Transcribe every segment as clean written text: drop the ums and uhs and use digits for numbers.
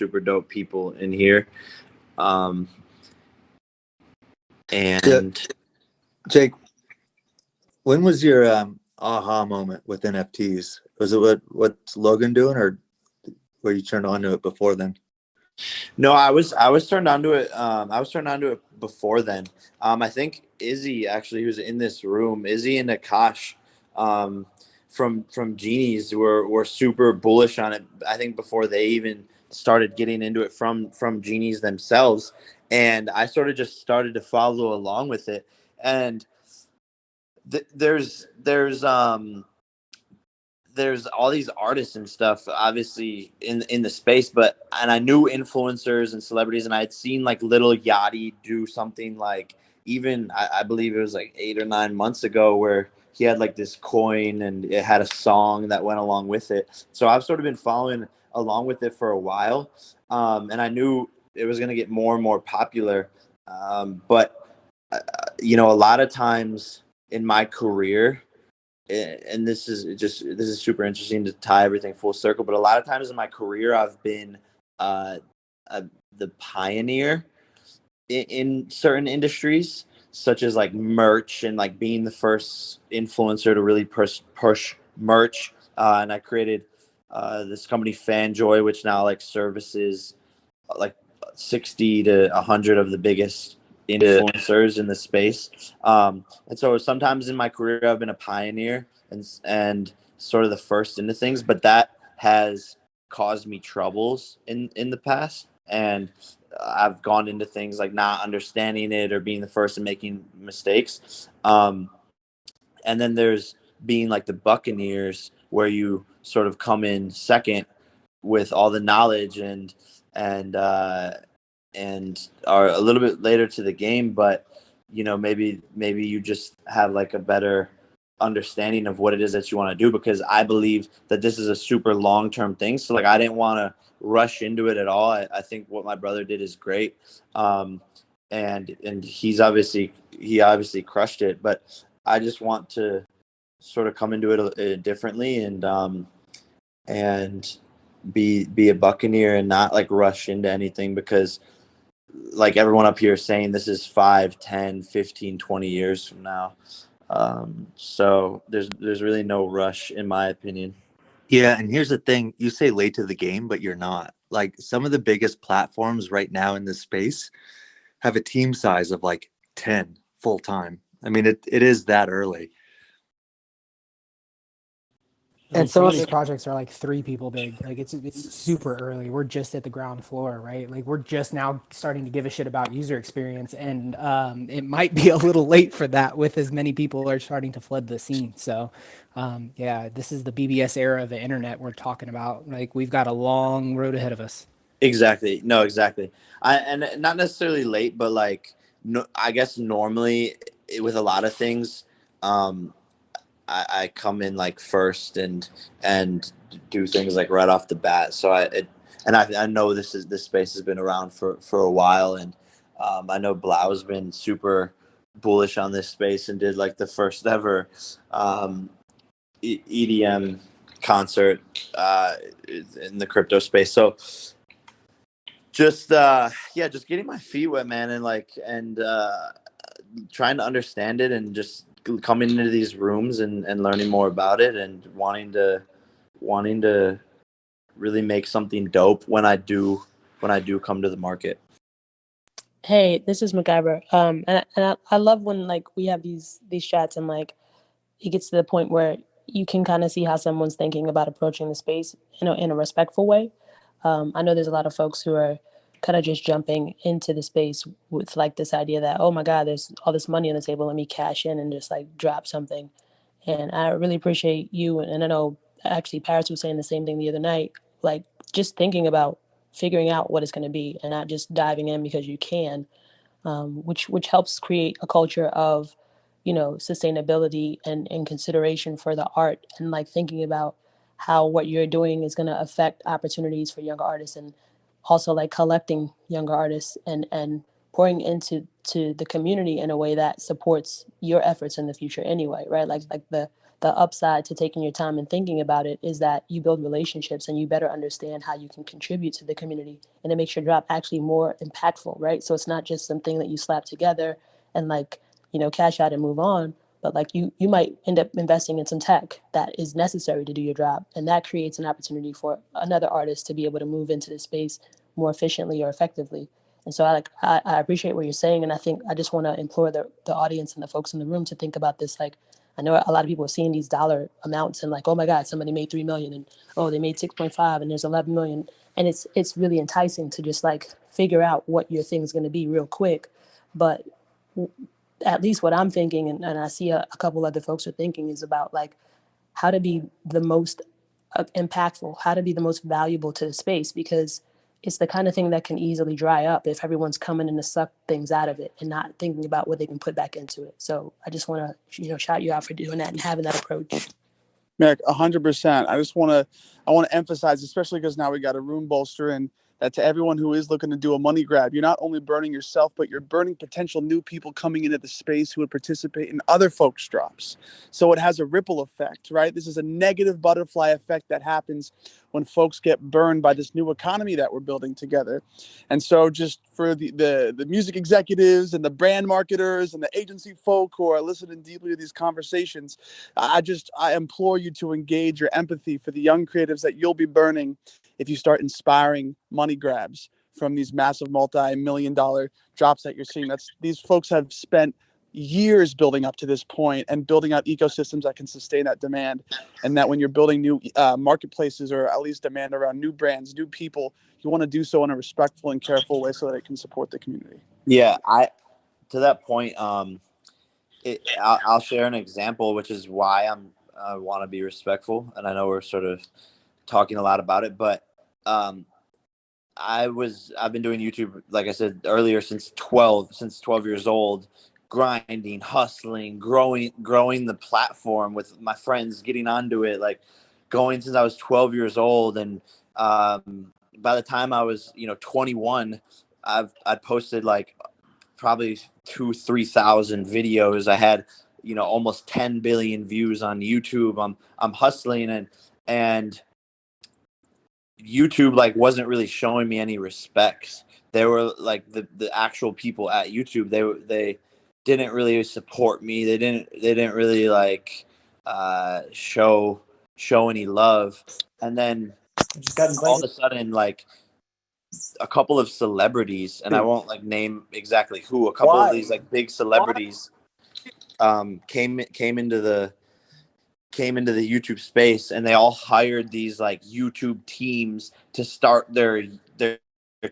super dope people in here. Um, Yeah, and Jake, when was your aha moment with NFTs? Was it what's Logan doing, or were you turned on to it before then? No, I was turned on to it. I was turned on to it before then. I think Izzy actually, who's in this room, Izzy and Akash, um, from Genies were super bullish on it. I think before they even started getting into it from Genies themselves, and I sort of just started to follow along with it. And there's all these artists and stuff obviously in the space, but and I knew influencers and celebrities, and I had seen like Little Yachty do something like, even I believe it was like 8 or 9 months ago, where he had like this coin and it had a song that went along with it. So I've sort of been following along with it for a while, and I knew it was going to get more and more popular, but a lot of times in my career, and this is super interesting to tie everything full circle, but a lot of times in my career I've been uh, uh the pioneer in certain industries, such as like merch, and like being the first influencer to really push merch, and I created this company Fanjoy, which now like services like 60 to 100 of the biggest influencers in the space. And so sometimes in my career, I've been a pioneer and sort of the first into things, but that has caused me troubles in the past. And I've gone into things like not understanding it or being the first and making mistakes. And then there's being like the Buccaneers, where you sort of come in second with all the knowledge and and are a little bit later to the game, but maybe you just have like a better understanding of what it is that you want to do, because I believe that this is a super long-term thing. So like I didn't want to rush into it at all. I think what my brother did is great, and he obviously crushed it, but I just want to sort of come into it differently, and be a Buccaneer and not like rush into anything, because like everyone up here is saying, this is 5, 10, 15, 20 years from now. So there's really no rush, in my opinion. Yeah, and here's the thing: you say late to the game, but you're not. Like some of the biggest platforms right now in this space have a team size of like 10 full time. I mean, it is that early. And some of these projects are like 3 people big. Like it's super early. We're just at the ground floor, right? Like we're just now starting to give a shit about user experience, and it might be a little late for that with as many people are starting to flood the scene. So, yeah, this is the BBS era of the internet we're talking about. Like we've got a long road ahead of us. Exactly. No, exactly. And not necessarily late, but like, no, I guess normally with a lot of things, um, I come in like first and do things like right off the bat. So I know this space has been around for a while, and I know Blau's been super bullish on this space and did like the first ever EDM concert in the crypto space. So just just getting my feet wet, man, and trying to understand it, and just coming into these rooms and learning more about it, and wanting to really make something dope when I do come to the market. Hey, this is MacGyver. And I love when like we have these chats, and like it gets to the point where you can kind of see how someone's thinking about approaching the space, in a respectful way. I know there's a lot of folks who are kind of just jumping into the space with like this idea that, oh my God, there's all this money on the table, let me cash in and just like drop something. And I really appreciate you. And I know actually Paris was saying the same thing the other night, like just thinking about figuring out what it's going to be and not just diving in because you can, which helps create a culture of, sustainability and consideration for the art, and like thinking about how what you're doing is going to affect opportunities for younger artists, and also like collecting younger artists and pouring into the community in a way that supports your efforts in the future anyway, right? Like the the upside to taking your time and thinking about it is that you build relationships and you better understand how you can contribute to the community, and it makes your drop actually more impactful, right? So it's not just something that you slap together and like, cash out and move on, but like you might end up investing in some tech that is necessary to do your job, and that creates an opportunity for another artist to be able to move into the space more efficiently or effectively. And so I appreciate what you're saying, and I think I just want to implore the audience and the folks in the room to think about this. Like, I know a lot of people are seeing these dollar amounts and like, oh my God, somebody made 3 million, and oh, they made 6.5, and there's 11 million, and it's really enticing to just like figure out what your thing's going to be real quick. But at least what I'm thinking, and I see a couple other folks are thinking, is about like how to be the most impactful, how to be the most valuable to the space, because it's the kind of thing that can easily dry up if everyone's coming in to suck things out of it and not thinking about what they can put back into it. So I just want to, shout you out for doing that and having that approach. Merrick, 100%. I want to emphasize, especially because now we got a room bolster, and that to everyone who is looking to do a money grab, you're not only burning yourself, but you're burning potential new people coming into the space who would participate in other folks' drops. So it has a ripple effect, right? This is a negative butterfly effect that happens when folks get burned by this new economy that we're building together. And so just for the music executives and the brand marketers and the agency folk who are listening deeply to these conversations, I implore you to engage your empathy for the young creatives that you'll be burning if you start inspiring money grabs from these massive multi-million-dollar drops that you're seeing. These folks have spent years building up to this point and building out ecosystems that can sustain that demand. And that when you're building new marketplaces, or at least demand around new brands, new people, you want to do so in a respectful and careful way so that it can support the community. Yeah, to that point, I'll share an example, which is why I want to be respectful. And I know we're sort of talking a lot about it, but I've been doing YouTube, like I said earlier, since 12 years old, grinding, hustling, growing the platform with my friends, getting onto it, like going since I was 12 years old. And by the time I was, 21, I posted like probably 2,000-3,000 videos. I had, almost 10 billion views on YouTube. I'm hustling, and YouTube like wasn't really showing me any respect. They were like the actual people at YouTube. They didn't really support me. They didn't really like show any love. And then all of a sudden, like a couple of celebrities, and I won't like name exactly who, a couple of these like big celebrities came into the YouTube space, and they all hired these like YouTube teams to start their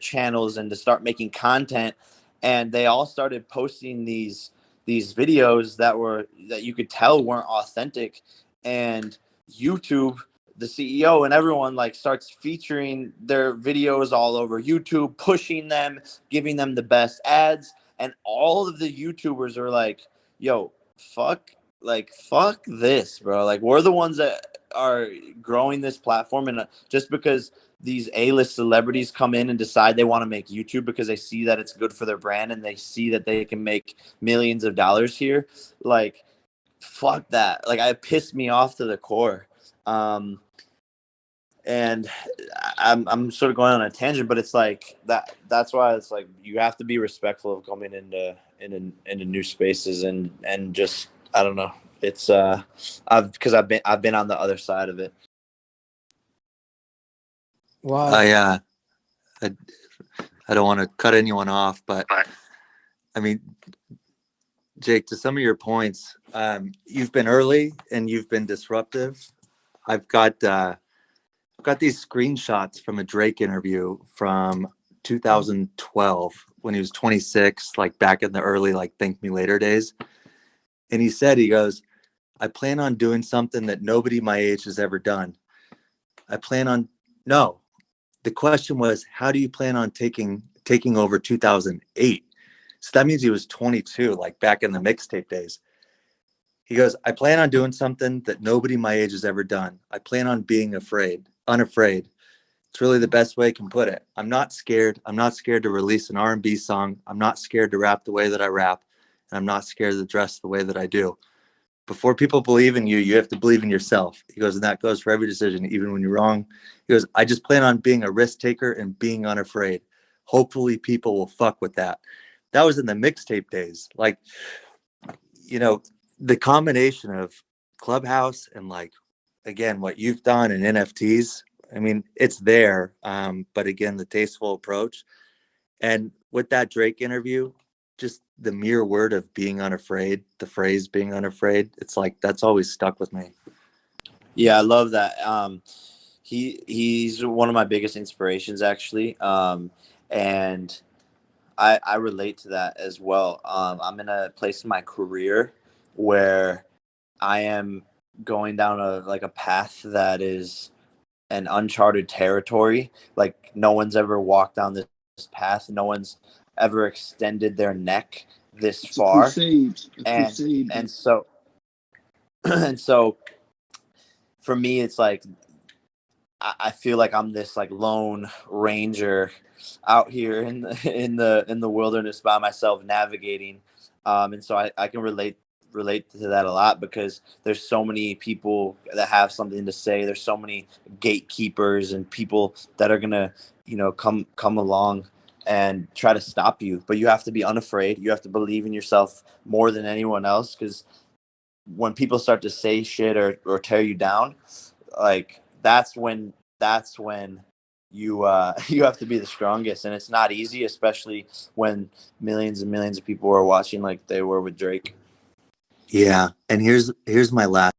channels and to start making content. And they all started posting these videos that you could tell weren't authentic. And YouTube, the CEO and everyone like starts featuring their videos all over YouTube, pushing them, giving them the best ads. And all of the YouTubers are like, yo, fuck this, bro. Like, we're the ones that are growing this platform. And just because these A-list celebrities come in and decide they want to make YouTube because they see that it's good for their brand and they see that they can make millions of dollars here, like, fuck that. Like, it pissed me off to the core. And I'm sort of going on a tangent, but it's like that's why it's like you have to be respectful of coming into new spaces and just, I don't know. It's I've been on the other side of it. Wow. I don't want to cut anyone off, but I mean, Jake, to some of your points, you've been early and you've been disruptive. I've got these screenshots from a Drake interview from 2012 when he was 26, like back in the early like Thank Me Later days. And he goes, I plan on doing something that nobody my age has ever done. No. The question was, how do you plan on taking over 2008? So that means he was 22, like back in the mixtape days. He goes, I plan on doing something that nobody my age has ever done. I plan on being unafraid. It's really the best way I can put it. I'm not scared. I'm not scared to release an R&B song. I'm not scared to rap the way that I rap. And I'm not scared to dress the way that I do. before people believe in you, you have to believe in yourself. He goes, and that goes for every decision, even when you're wrong. He goes, I just plan on being a risk taker and being unafraid. Hopefully people will fuck with that. That was in the mixtape days. Like, you know, the combination of Clubhouse and like, again, what you've done in NFTs, I mean, it's there. But again, the tasteful approach. And with that Drake interview, just the mere word of being unafraid, the phrase being unafraid, it's like that's always stuck with me. Yeah, I love that. He's one of my biggest inspirations, actually, and I relate to that as well. I'm in a place in my career where I am going down a path that is an uncharted territory. Like no one's ever walked down this path. No one's ever extended their neck this far. And so and so for me, it's like I feel like I'm this like lone ranger out here in the wilderness by myself navigating, and so I can relate to that a lot because there's so many people that have something to say. There's so many gatekeepers and people that are gonna come along and try to stop you, but you have to be unafraid. You have to believe in yourself more than anyone else, because when people start to say shit or tear you down, like that's when you you have to be the strongest, and it's not easy, especially when millions and millions of people are watching like they were with Drake. Yeah. And here's my last